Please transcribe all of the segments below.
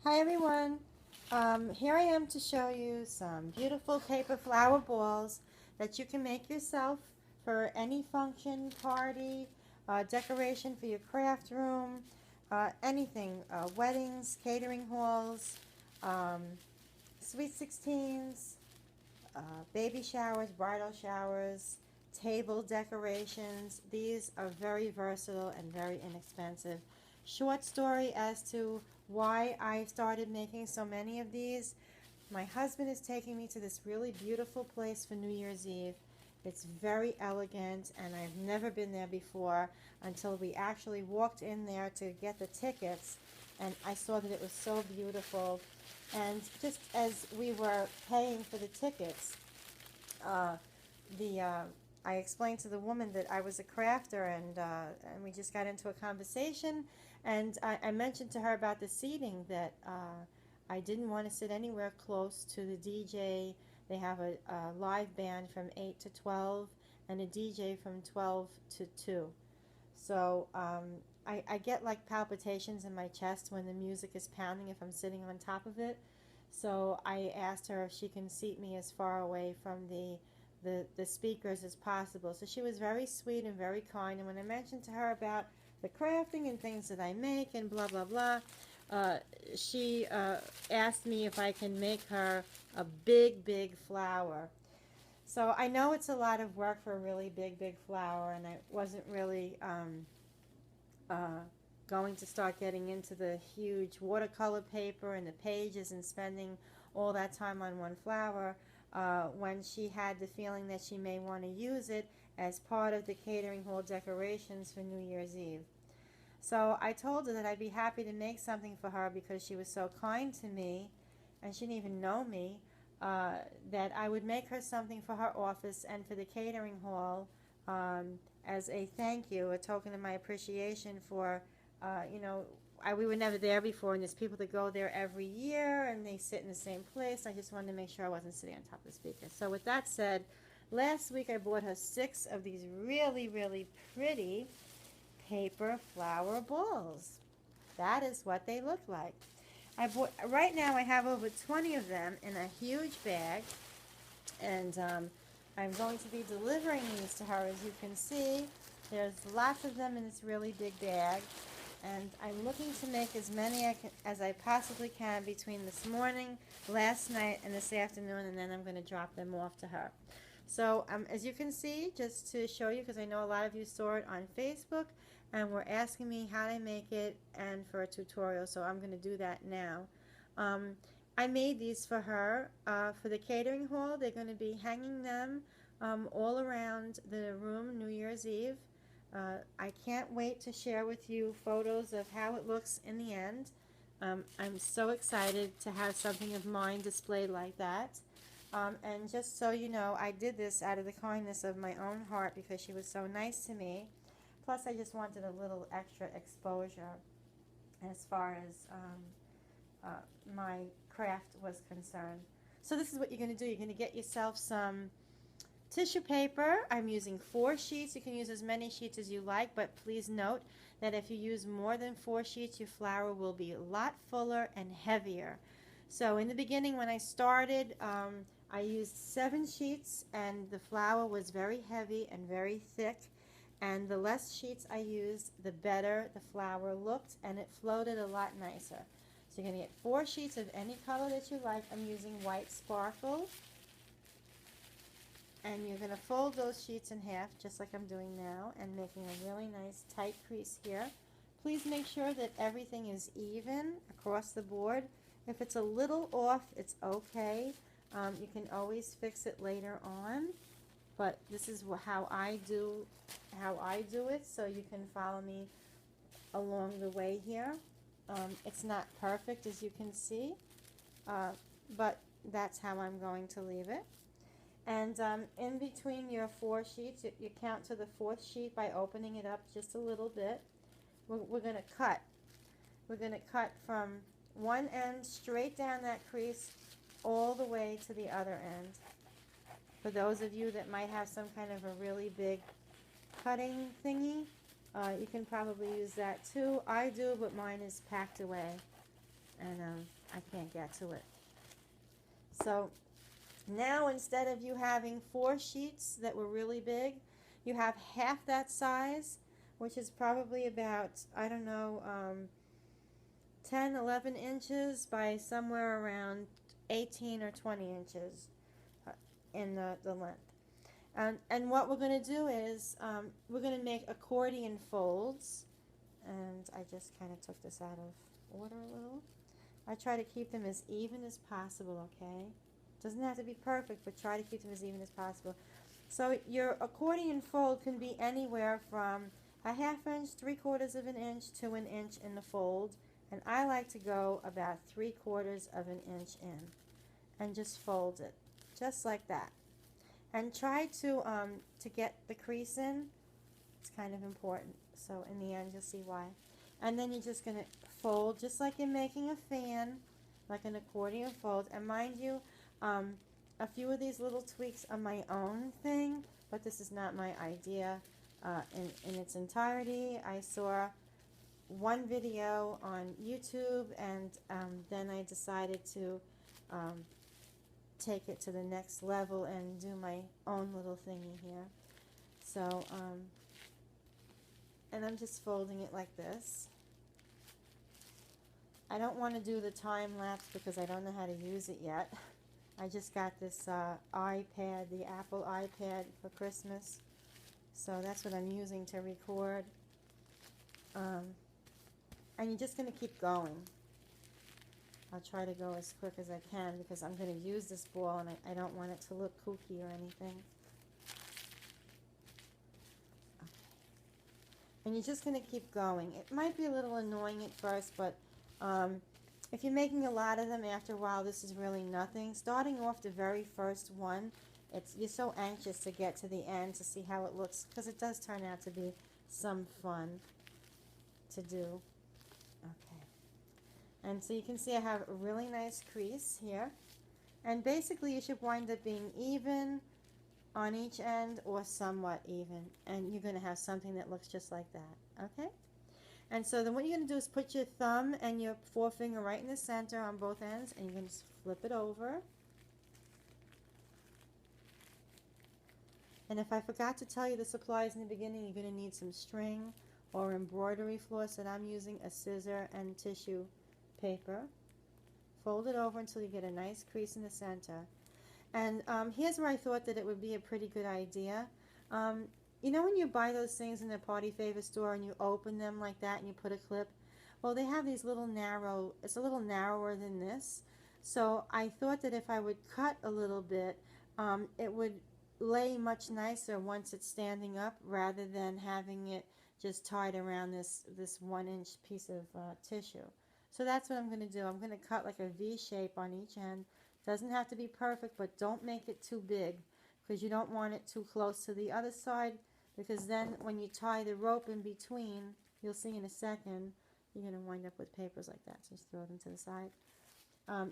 Hi everyone. Here I am to show you some beautiful paper flower balls that you can make yourself for any function, party, decoration for your craft room, anything, weddings, catering halls, um, sweet 16s, baby showers, bridal showers, table decorations. These are very versatile and very inexpensive. Short story as to why I started making so many of these. My husband is taking me to this really beautiful place for New Year's Eve. It's very elegant, and I've never been there before until we actually walked in there to get the tickets, and I saw that it was so beautiful. And just as we were paying for the tickets, uh, the I explained to the woman that I was a crafter, and we just got into a conversation, and I mentioned to her about the seating that I didn't want to sit anywhere close to the DJ. They have a live band from 8 to 12 and a DJ from 12 to 2. So I get like palpitations in my chest when the music is pounding if I'm sitting on top of it. So I asked her if she can seat me as far away from the speakers as possible. So she was very sweet and very kind. And when I mentioned to her about the crafting and things that I make and blah, blah, blah, uh, she asked me if I can make her a big, big flower. So I know it's a lot of work for a really big, big flower, and I wasn't really uh, going to start getting into the huge watercolor paper and the pages and spending all that time on one flower when she had the feeling that she may want to use it as part of the catering hall decorations for New Year's Eve. So I told her that I'd be happy to make something for her because she was so kind to me and she didn't even know me, uh, that I would make her something for her office and for the catering hall as a thank you, a token of my appreciation for, we were never there before, and there's people that go there every year and they sit in the same place. I just wanted to make sure I wasn't sitting on top of the speaker. So, with that said, last week I bought her 6 of these really, really pretty paper flower balls. That is what they look like. Right now I have over 20 of them in a huge bag, and I'm going to be delivering these to her. As you can see, there's lots of them in this really big bag, and I'm looking to make as many as I possibly can between this morning, last night, and this afternoon, and then I'm going to drop them off to her. So as you can see, just to show you, because I know a lot of you saw it on Facebook and were asking me how to make it and for a tutorial, so I'm going to do that now. Um, I made these for her for the catering hall. They're going to be hanging them all around the room New Year's Eve. I can't wait to share with you photos of how it looks in the end. I'm so excited to have something of mine displayed like that. And just so you know, I did this out of the kindness of my own heart because she was so nice to me. Plus, I just wanted a little extra exposure as far as my craft was concerned. So this is what you're going to do. You're going to get yourself some tissue paper. I'm using 4 sheets. You can use as many sheets as you like, but please note that if you use more than 4 sheets, your flower will be a lot fuller and heavier. So in the beginning when I started, I used 7 sheets, and the flower was very heavy and very thick, and the less sheets I used, the better the flower looked, and it floated a lot nicer. So you're going to get 4 sheets of any color that you like. I'm using white sparkle, and you're going to fold those sheets in half just like I'm doing now and making a really nice tight crease here. Please make sure that everything is even across the board. If it's a little off, it's okay. You can always fix it later on, but this is how I do it, so you can follow me along the way here. It's not perfect, as you can see, but that's how I'm going to leave it. And in between your 4 sheets, you count to the 4th sheet by opening it up just a little bit. We're going to cut. We're going to cut from one end straight down that crease all the way to the other end. For those of you that might have some kind of a really big cutting thingy, you can probably use that too. I do, but mine is packed away. and I can't get to it. So now instead of you having 4 sheets that were really big, you have half that size, which is probably about, I don't know, 10, 11 inches by somewhere around 18 or 20 inches in the length. And what we're going to do is we're going to make accordion folds. And I just kind of took this out of order a little. I try to keep them as even as possible, okay? Doesn't have to be perfect, but try to keep them as even as possible. So your accordion fold can be anywhere from a 1/2 inch, 3/4 of an inch to an inch in the fold. And I like to go about 3/4 of an inch in and just fold it, just like that. And try to get the crease in. It's kind of important. So in the end, you'll see why. And then you're just going to fold just like you're making a fan, like an accordion fold. And mind you, a few of these little tweaks are my own thing, but this is not my idea in its entirety. I saw one video on YouTube, and then I decided to take it to the next level and do my own little thingy here. So, and I'm just folding it like this. I don't want to do the time lapse because I don't know how to use it yet. I just got this iPad, the Apple iPad for Christmas. So that's what I'm using to record. And you're just going to keep going. I'll try to go as quick as I can because I'm going to use this ball and I don't want it to look kooky or anything. And you're just going to keep going. It might be a little annoying at first, but if you're making a lot of them, after a while, this is really nothing. Starting off the very first one, you're so anxious to get to the end to see how it looks, because it does turn out to be some fun to do. Okay. And so you can see I have a really nice crease here. And basically, you should wind up being even on each end or somewhat even, and you're going to have something that looks just like that, okay? And so then what you're going to do is put your thumb and your forefinger right in the center on both ends, and you're going to flip it over. And if I forgot to tell you the supplies in the beginning, you're going to need some string or embroidery floss, and I'm using a scissor and tissue paper. Fold it over until you get a nice crease in the center. And here's where I thought that it would be a pretty good idea. You know when you buy those things in the Party Favor store and you open them like that and you put a clip? Well, they have these little narrow, it's a little narrower than this. So I thought that if I would cut a little bit, it would lay much nicer once it's standing up rather than having it just tied around this 1-inch piece of tissue. So that's what I'm going to do. I'm going to cut like a V shape on each end. Doesn't have to be perfect, but don't make it too big because you don't want it too close to the other side, because then when you tie the rope in between, you'll see in a second, you're going to wind up with papers like that. So just throw them to the side.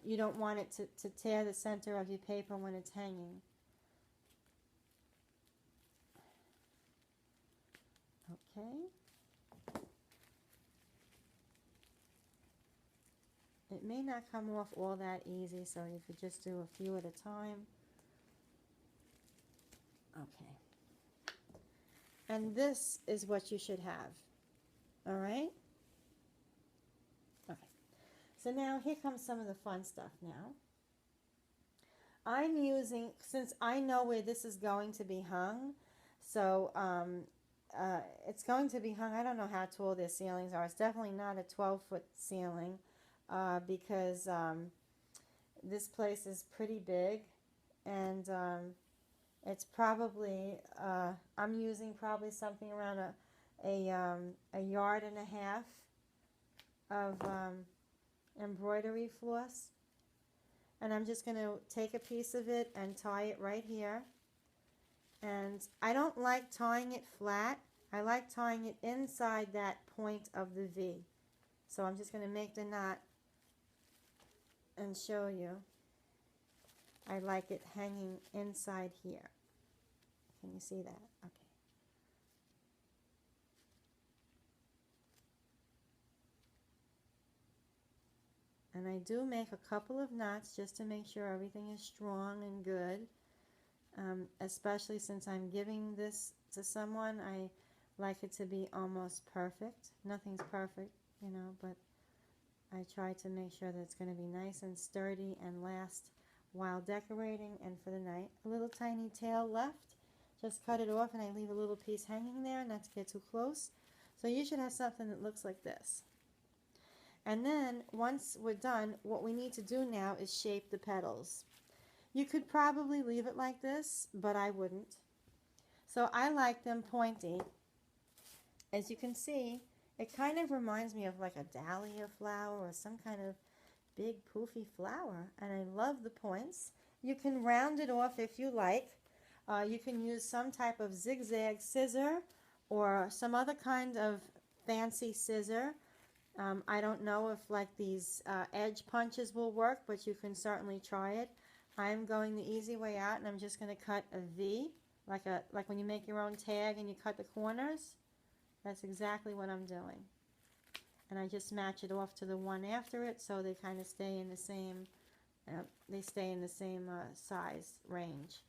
You don't want it to tear the center of your paper when it's hanging. Okay. It may not come off all that easy, so you could just do a few at a time. Okay. And this is what you should have. All right? Okay. So now here comes some of the fun stuff now. I'm using, since I know where this is going to be hung, so it's going to be hung, I don't know how tall their ceilings are. It's definitely not a 12-foot ceiling. Because this place is pretty big, and it's probably, I'm using probably something around a yard and a half of embroidery floss. And I'm just going to take a piece of it and tie it right here. And I don't like tying it flat. I like tying it inside that point of the V. So I'm just going to make the knot and show you. I like it hanging inside here. Can you see that? Okay. And I do make a couple of knots just to make sure everything is strong and good. Especially since I'm giving this to someone, I like it to be almost perfect. Nothing's perfect, you know, but I try to make sure that it's going to be nice and sturdy and last while decorating and for the night. A little tiny tail left. Just cut it off and I leave a little piece hanging there, not to get too close. So you should have something that looks like this. And then once we're done, what we need to do now is shape the petals. You could probably leave it like this, but I wouldn't. So I like them pointy. As you can see, it kind of reminds me of like a dahlia flower or some kind of big poofy flower. And I love the points. You can round it off if you like. You can use some type of zigzag scissor or some other kind of fancy scissor. I don't know if like these edge punches will work, but you can certainly try it. I'm going the easy way out, and I'm just going to cut a V, like when you make your own tag and you cut the corners. That's exactly what I'm doing. And I just match it off to the one after it, so they kind of stay in the same. Size range.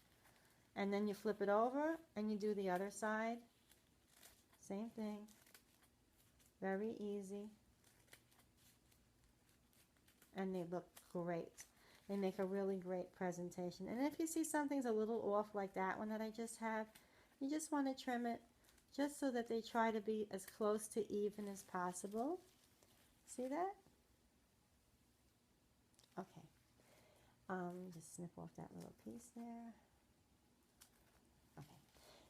And then you flip it over and you do the other side. Same thing. Very easy. And they look great. They make a really great presentation. And if you see something's a little off like that one that I just have, you just want to trim it just so that they try to be as close to even as possible. See that? Okay. Just snip off that little piece there. Okay.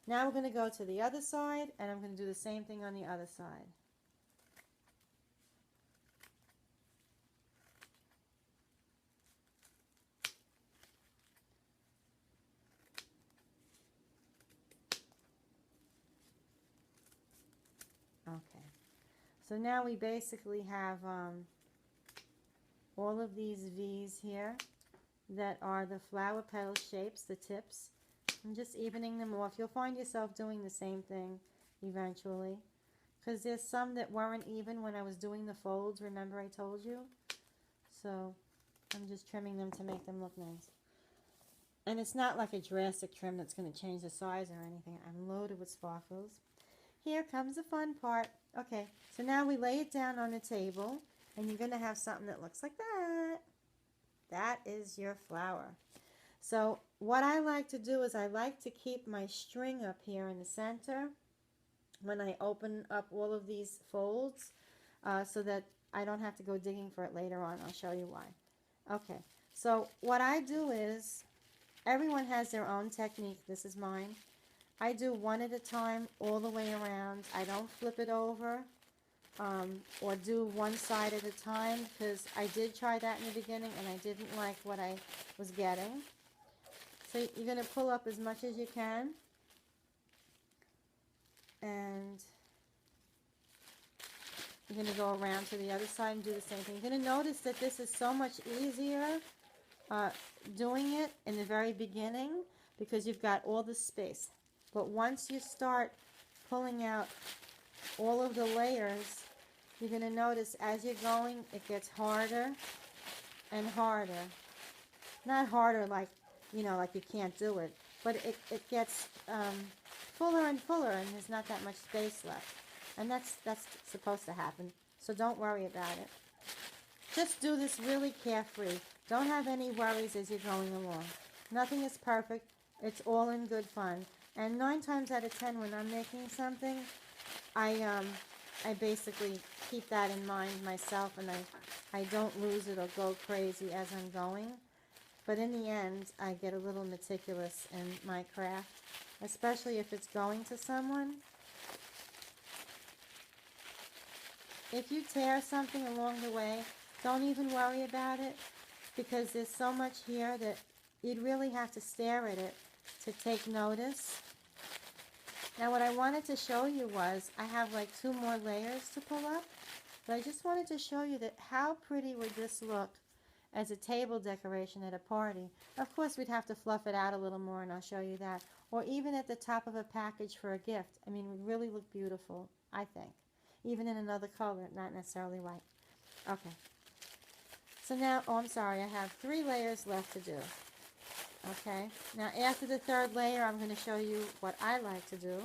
Now we're going to go to the other side, and I'm going to do the same thing on the other side. Okay. So now we basically have all of these V's here that are the flower petal shapes, the tips. I'm just evening them off. You'll find yourself doing the same thing eventually, because there's some that weren't even when I was doing the folds. Remember I told you? So I'm just trimming them to make them look nice. And it's not like a drastic trim that's going to change the size or anything. I'm loaded with sparkles. Here comes the fun part. Okay, so now we lay it down on the table, and you're going to have something that looks like that. That is your flower. So what I like to do is I like to keep my string up here in the center when I open up all of these folds so that I don't have to go digging for it later on. I'll show you why. Okay, so what I do is, everyone has their own technique. This is mine. I do one at a time all the way around. I don't flip it over or do one side at a time, because I did try that in the beginning and I didn't like what I was getting. So you're going to pull up as much as you can, and you're going to go around to the other side and do the same thing. You're going to notice that this is so much easier doing it in the very beginning because you've got all the space. But once you start pulling out all of the layers, you're going to notice as you're going, it gets harder and harder. Not harder like, you know, like you can't do it, but it gets fuller and fuller, and there's not that much space left. And that's supposed to happen, so don't worry about it. Just do this really carefree. Don't have any worries as you're going along. Nothing is perfect. It's all in good fun. And 9 times out of 10 when I'm making something, I basically keep that in mind myself, and I don't lose it or go crazy as I'm going. But in the end, I get a little meticulous in my craft, especially if it's going to someone. If you tear something along the way, don't even worry about it, because there's so much here that you'd really have to stare at it to take notice. Now what I wanted to show you was, I have like 2 more layers to pull up, but I just wanted to show you that how pretty would this look as a table decoration at a party. Of course we'd have to fluff it out a little more, and I'll show you that. Or even at the top of a package for a gift. I mean, it would really look beautiful, I think. Even in another color, not necessarily white. Okay. So now, oh, I'm sorry, I have 3 layers left to do. Okay, now after the 3rd layer, I'm going to show you what I like to do,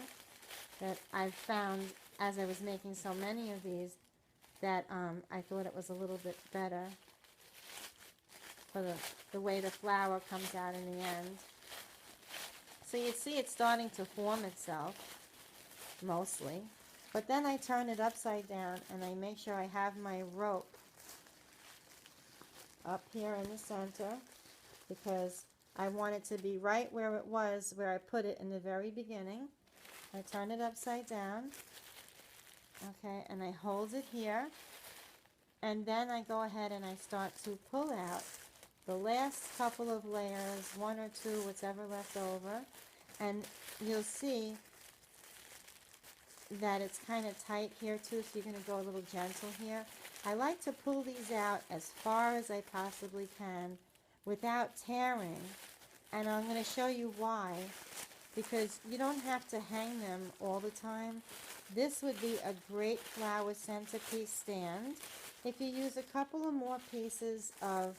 that I've found as I was making so many of these, that I thought it was a little bit better for the way the flower comes out in the end. So you see it's starting to form itself, mostly. But then I turn it upside down and I make sure I have my rope up here in the center, because I want it to be right where it was, where I put it in the very beginning. I turn it upside down, okay, and I hold it here, and then I go ahead and I start to pull out the last couple of layers, 1 or 2, whatever left over, and you'll see that it's kind of tight here too, so you're going to go a little gentle here. I like to pull these out as far as I possibly can without tearing, and I'm going to show you why, because you don't have to hang them all the time. This would be a great flower centerpiece stand. If you use a couple of more pieces of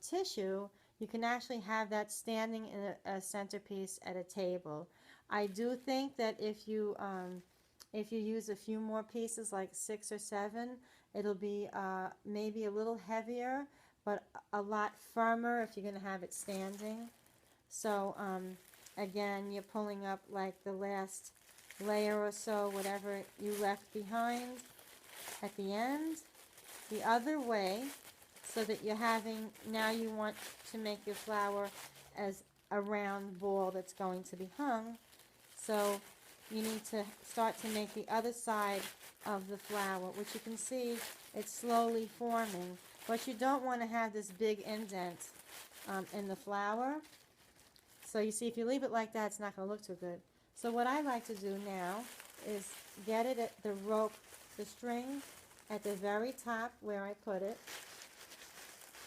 tissue, you can actually have that standing in a centerpiece at a table. I do think that if you use a few more pieces, like 6 or 7, it'll be maybe a little heavier, but a lot firmer if you're going to have it standing. So again, you're pulling up like the last layer or so, whatever you left behind at the end, the other way, so that you're having, now you want to make your flower as a round ball that's going to be hung. So you need to start to make the other side of the flower, which you can see it's slowly forming. But you don't want to have this big indent in the flower. So you see, if you leave it like that, it's not going to look too good. So what I like to do now is get it at the rope, the string, at the very top where I put it.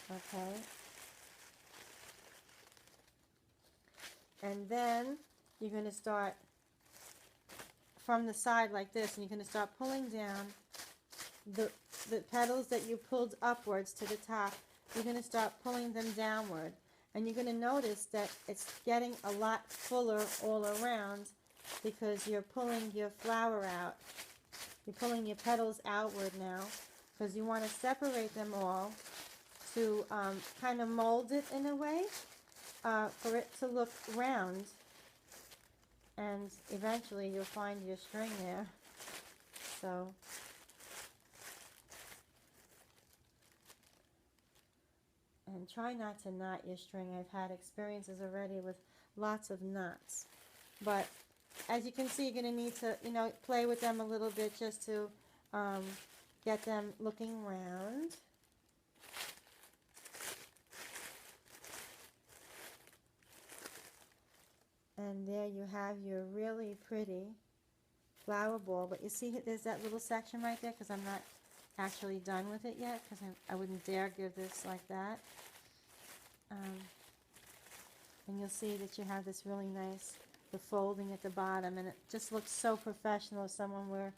Okay. And then you're going to start from the side like this, and you're going to start pulling down the petals that you pulled upwards to the top. You're going to start pulling them downward, and you're going to notice that it's getting a lot fuller all around, because you're pulling your flower out. You're pulling your petals outward now, because you want to separate them all to kind of mold it in a way for it to look round, and eventually you'll find your string there. So and try not to knot your string. I've had experiences already with lots of knots, but as you can see, you're going to need to, play with them a little bit just to get them looking round. And there you have your really pretty flower ball. But you see, there's that little section right there, because I'm not actually done with it yet, because I wouldn't dare give this like that. And you'll see that you have this really nice, the folding at the bottom, and it just looks so professional if someone were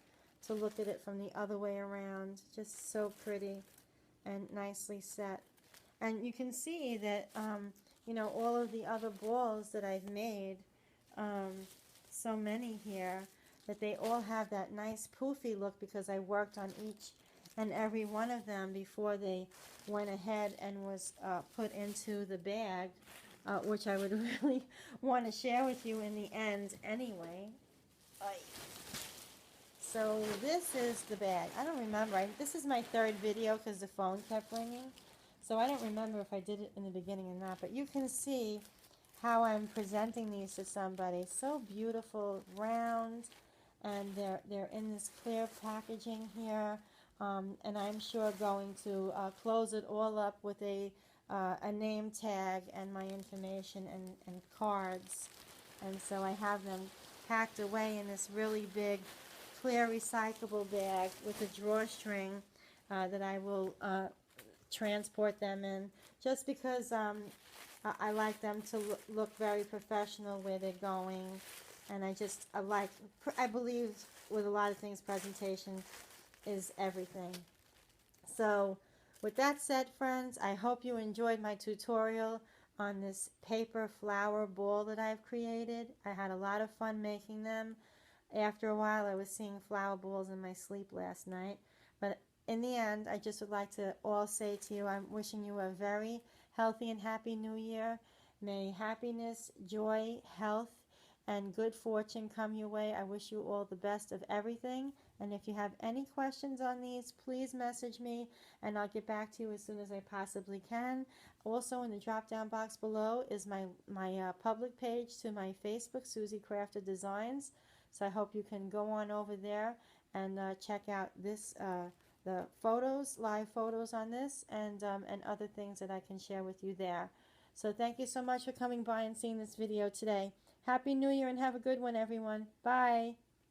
to look at it from the other way around. Just so pretty and nicely set. And you can see that, all of the other balls that I've made, so many here, that they all have that nice poofy look, because I worked on each and every one of them before they went ahead and was put into the bag, which I would really want to share with you in the end anyway. So this is the bag. I don't remember. This is my 3rd video, because the phone kept ringing. So I don't remember if I did it in the beginning or not. But you can see how I'm presenting these to somebody. So beautiful, round, and they're in this clear packaging here. And I'm sure going to close it all up with a name tag and my information and cards. And so I have them packed away in this really big, clear recyclable bag with a drawstring that I will transport them in, just because I like them to look very professional where they're going. And I believe with a lot of things, presentation is everything. So with that said, friends, I hope you enjoyed my tutorial on this paper flower ball that I've created. I had a lot of fun making them. After a while, I was seeing flower balls in my sleep last night. But in the end, I just would like to all say to you, I'm wishing you a very healthy and happy new year. May happiness, joy, health, and good fortune come your way. I wish you all the best of everything. And if you have any questions on these, please message me and I'll get back to you as soon as I possibly can. Also, in the drop down box below is my public page to my Facebook, Suzie Crafted Designs. So I hope you can go on over there and check out this the photos, live photos on this, and other things that I can share with you there. So thank you so much for coming by and seeing this video today. Happy New Year and have a good one, everyone. Bye.